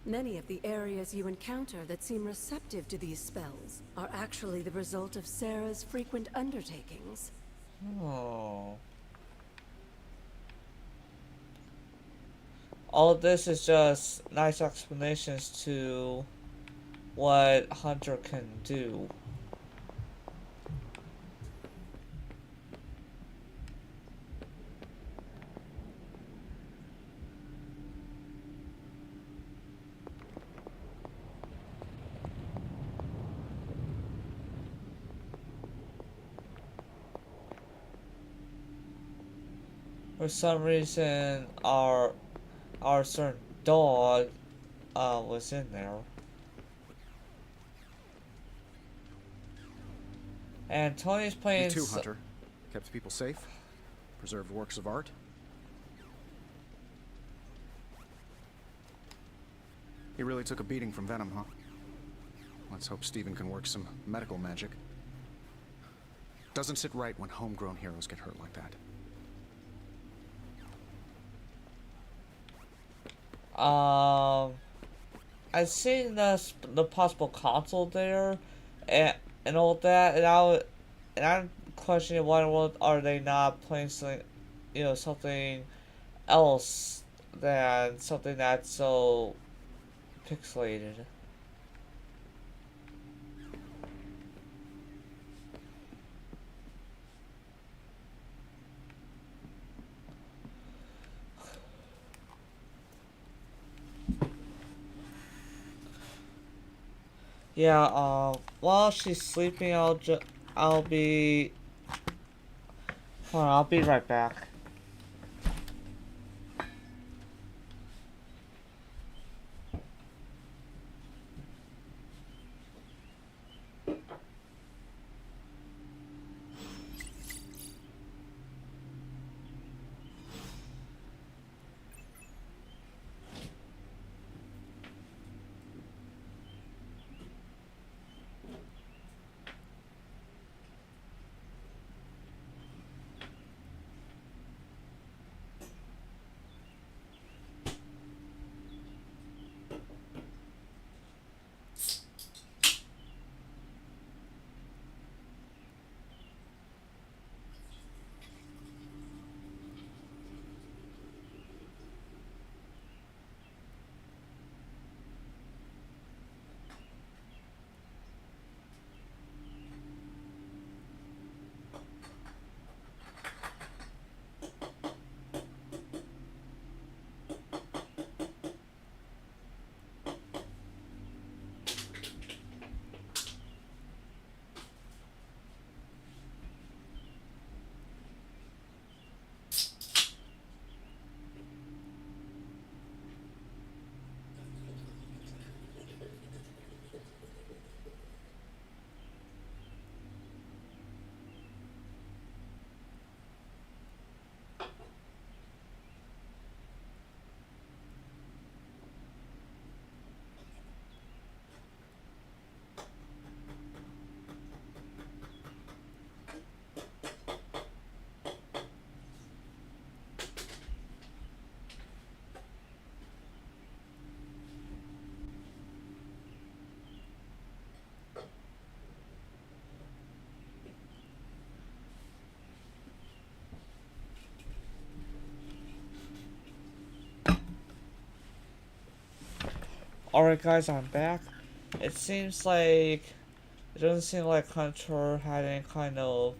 Many of the areas you encounter that seem receptive to these spells are actually the result of Sarah's frequent undertakings. Oh. All of this is just nice explanations to what Hunter can do. For some reason, our certain dog was in there, and Tony's playing. You too, Hunter. Kept people safe, preserved works of art. He really took a beating from Venom, huh? Let's hope Steven can work some medical magic. Doesn't sit right when homegrown heroes get hurt like that. I've seen the possible console there, and all that, and I'm questioning why in the world are they not playing something, something else than something that's so pixelated. Yeah, while she's sleeping, I'll be... Hold on, I'll be right back. Alright guys, I'm back. It seems like... It doesn't seem like Hunter had any kind of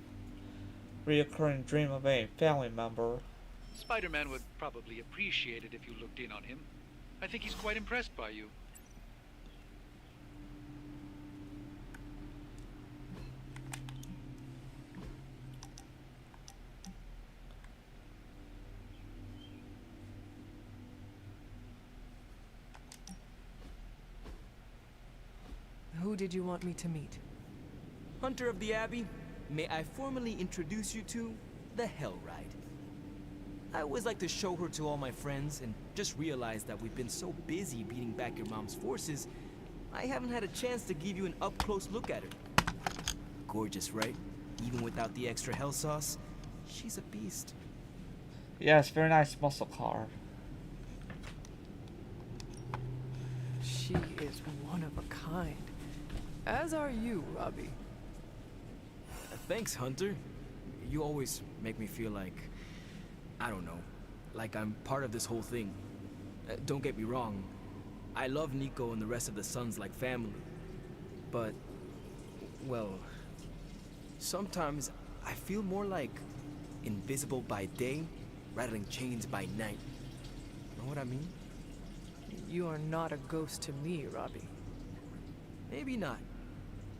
reoccurring dream of a family member. Spider-Man would probably appreciate it if you looked in on him. I think he's quite impressed by you. Who did you want me to meet? Hunter of the Abbey, may I formally introduce you to the Hell Ride. I always like to show her to all my friends and just realized that we've been so busy beating back your mom's forces, I haven't had a chance to give you an up-close look at her. Gorgeous, right? Even without the extra hell sauce, she's a beast. Yes, very nice muscle car. She is one of a kind. As are you, Robbie. Thanks, Hunter. You always make me feel like, I don't know, like I'm part of this whole thing. Don't get me wrong, I love Nico and the rest of the Sons like family. But, well, sometimes I feel more like invisible by day, rattling chains by night. Know what I mean? You are not a ghost to me, Robbie. Maybe not.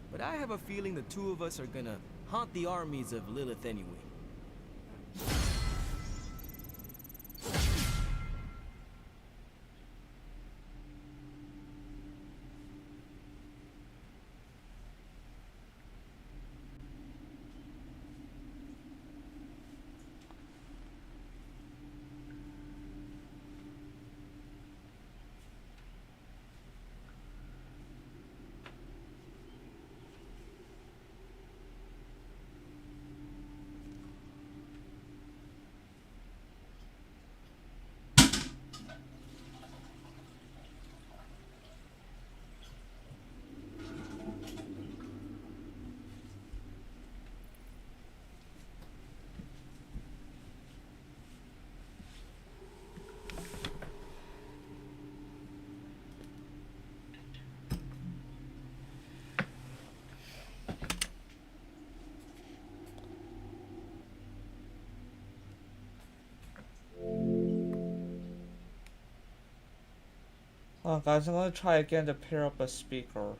But I have a feeling the two of us are gonna haunt the armies of Lilith anyway. Hold on guys, I'm gonna try again to pair up a speaker.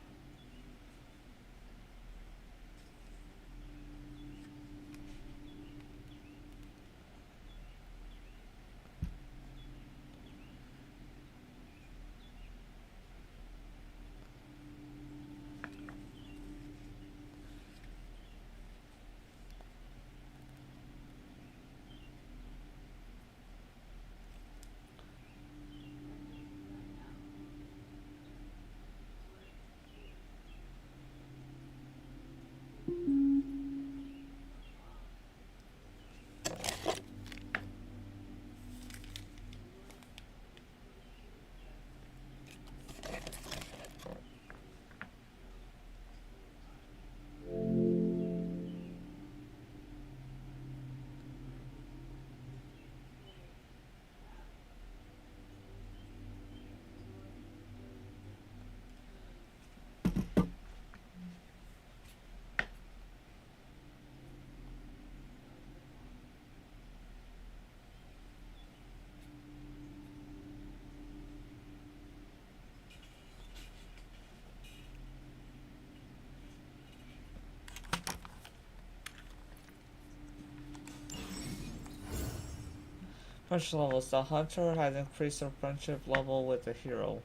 Friendship levels. The hunter has increased their friendship level with the hero.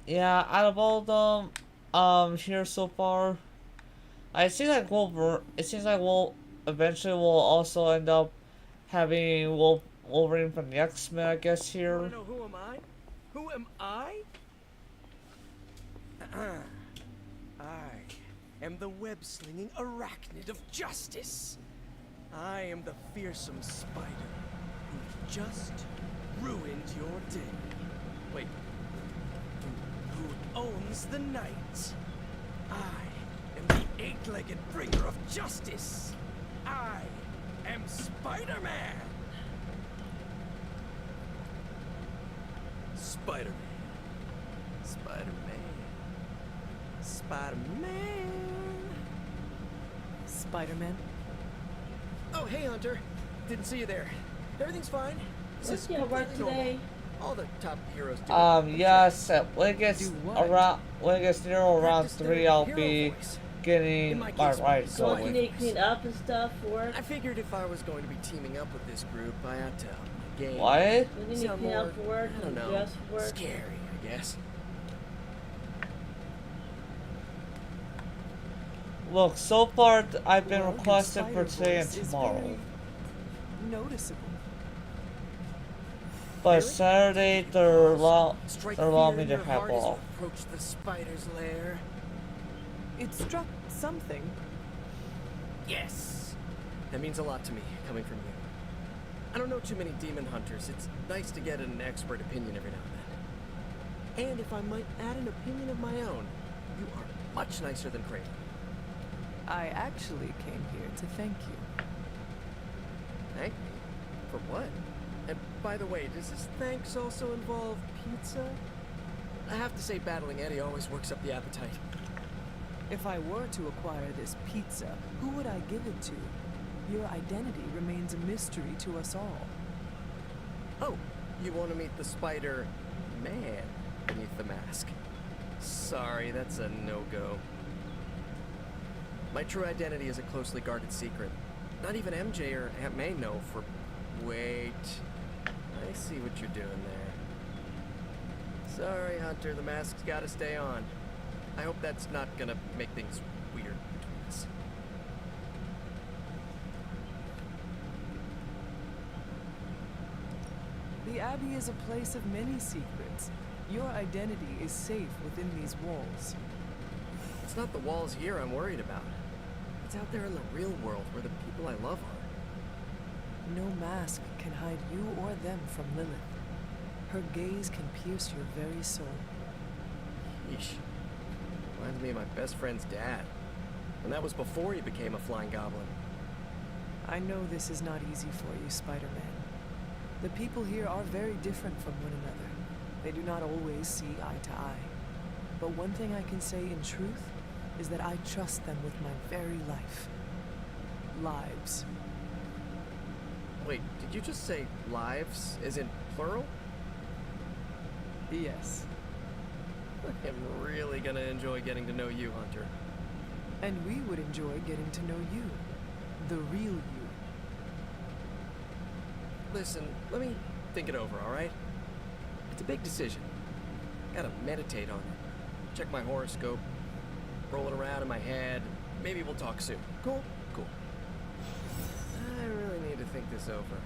Yeah, out of all of them, here so far, it seems like we'll eventually we'll also end up having Wolverine from the X-Men, I guess, here. Wanna know who am I? Who am I? I am the web-slinging arachnid of justice. I am the fearsome spider who just ruined your day. Wait. Who owns the night? I am the eight-legged bringer of justice. I am Spider-Man. Spider-Man. Spider-Man. Spider-Man. Spider-Man? Oh, hey, Hunter. Didn't see you there. Everything's fine. What's your work today? All the top heroes do. Yes, when it gets near around 3, I'll be getting my ride So you going. need to clean up and stuff for work? I figured if I was going to be teaming up with this group, I had to up my game. What? You need to Sound clean more, up for work I don't and know, dress for work? scary, I guess. Look, so far I've been Well, your requested for spider today and voice is tomorrow. very noticeable. But Saturday they're allow me to have off. off. Approach the spider's lair. It struck something. Yes. That means a lot to me, coming from you. I don't know too many demon hunters. It's nice to get an expert opinion every now and then. And if I might add an opinion of my own, you are much nicer than Kraven. I actually came here to thank you. Thank me? For what? And by the way, does this thanks also involve pizza? I have to say, battling Eddie always works up the appetite. If I were to acquire this pizza, who would I give it to? Your identity remains a mystery to us all. Oh, you want to meet the Spider-Man beneath the mask? Sorry, that's a no-go. My true identity is a closely guarded secret. Not even MJ or Aunt May know for... Wait. I see what you're doing there. Sorry, Hunter, the mask's gotta stay on. I hope that's not gonna make things weird between us. The Abbey is a place of many secrets. Your identity is safe within these walls. It's not the walls here I'm worried about. It's out there in the real world where the people I love are. No mask can hide you or them from Lilith. Her gaze can pierce your very soul. Yeesh. Reminds me of my best friend's dad. And that was before he became a flying goblin. I know this is not easy for you, Spider-Man. The people here are very different from one another. They do not always see eye to eye. But one thing I can say in truth is that I trust them with my very life. Lives. Wait, did you just say lives, as in plural? Yes. I am really gonna enjoy getting to know you, Hunter. And we would enjoy getting to know you. The real you. Listen, let me think it over, alright? It's a big decision. Gotta meditate on it. Check my horoscope. Roll it around in my head. Maybe we'll talk soon. Cool? Cool. I really need to think this over.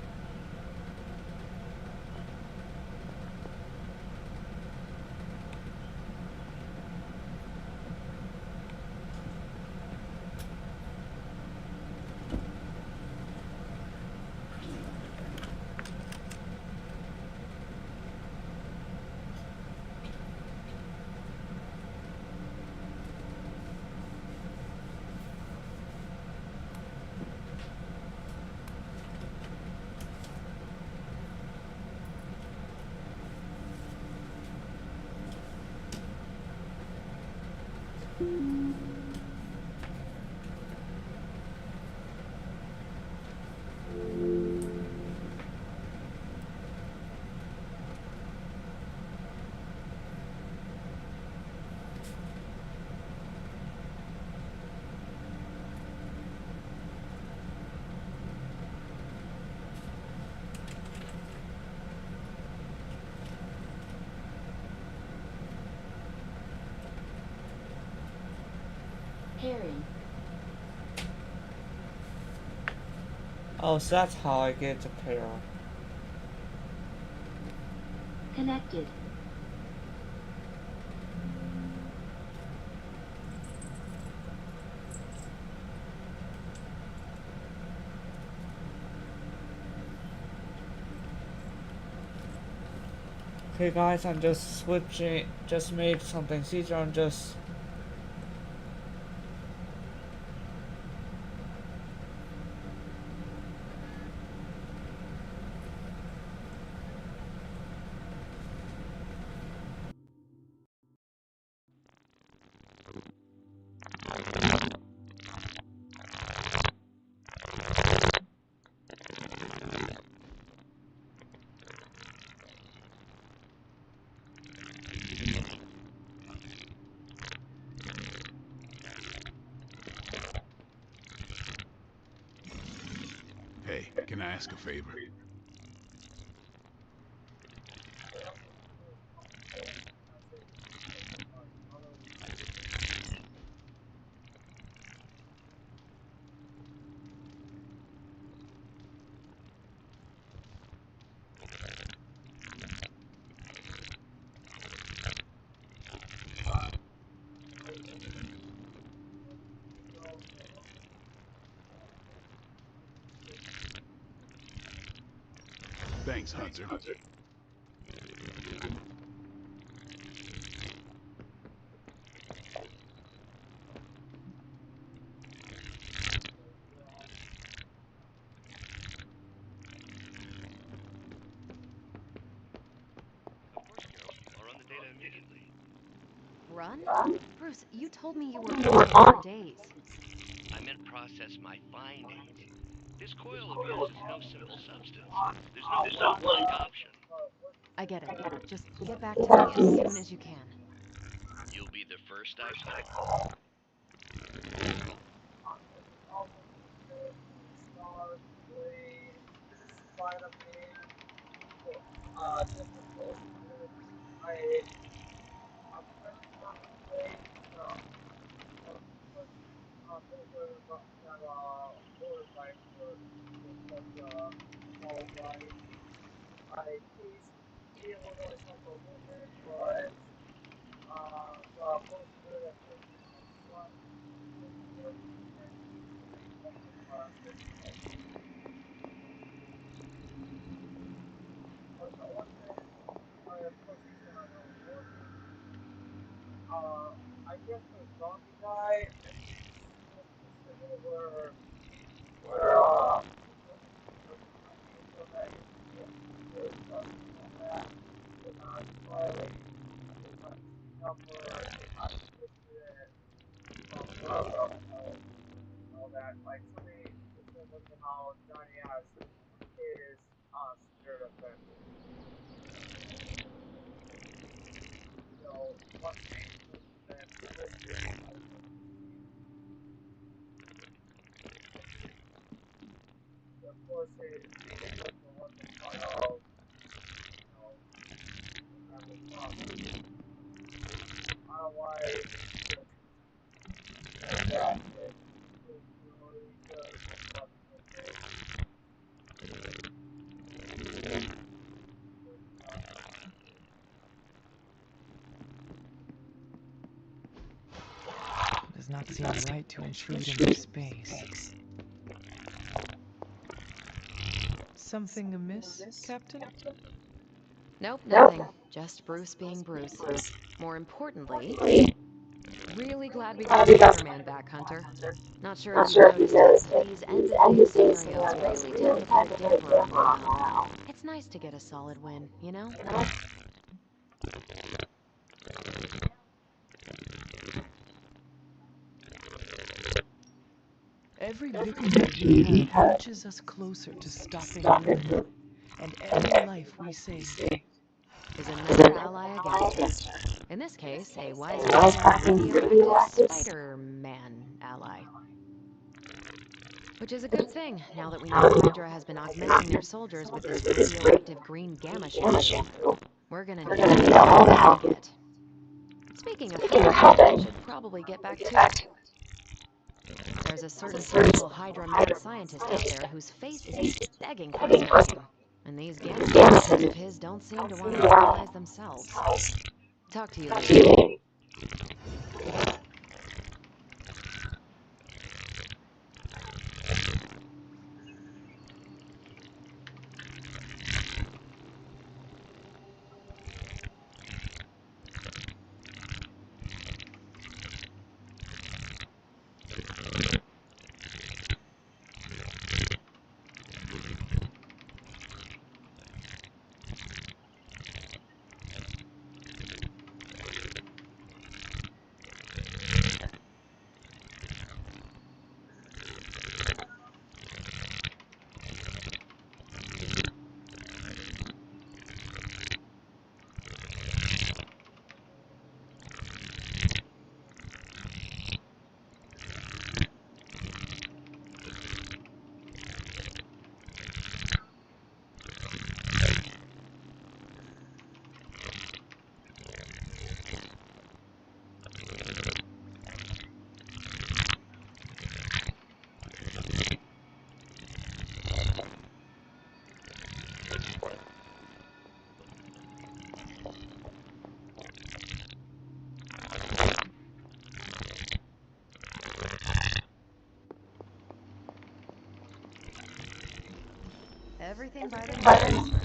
Harry. Oh, so that's how I get to Para. Connected. Okay guys, I'm just switching, just made something. See, I'm just Hey, can I ask a favor? Thanks, Hunter. I'll run the data immediately. Run? Bruce, you told me you were on it for days. I meant process my findings. This coil of yours is no simple substance. There's no point-blank option. I get it. Just get back to me as soon as you can. You'll be the first I call. Does not seem right to intrude into space. Something amiss, Captain? Nope, nothing. Just Bruce being Bruce. More importantly, really glad we got Spider-Man back, Hunter. Not sure if you've noticed, these end-of-game scenarios really tend to put a damper on morale. It's nice to get a solid win, you know? Every victory we have inches us closer to stopping Lilith, and every life we save is another ally against her. In this case, a wisecracking, radioactive Spider-Man ally. Which is a good thing, now that we know Hydra has been augmenting their soldiers with this radioactive green gamma shampoo. We're gonna need all the help we get. Speaking of helping, we should probably get back to it. There's a certain special Hydra mad scientist out there whose face is begging for a smacking. And these gamma scientists of his don't seem to want to allies themselves. Talk to you later. everything by themselves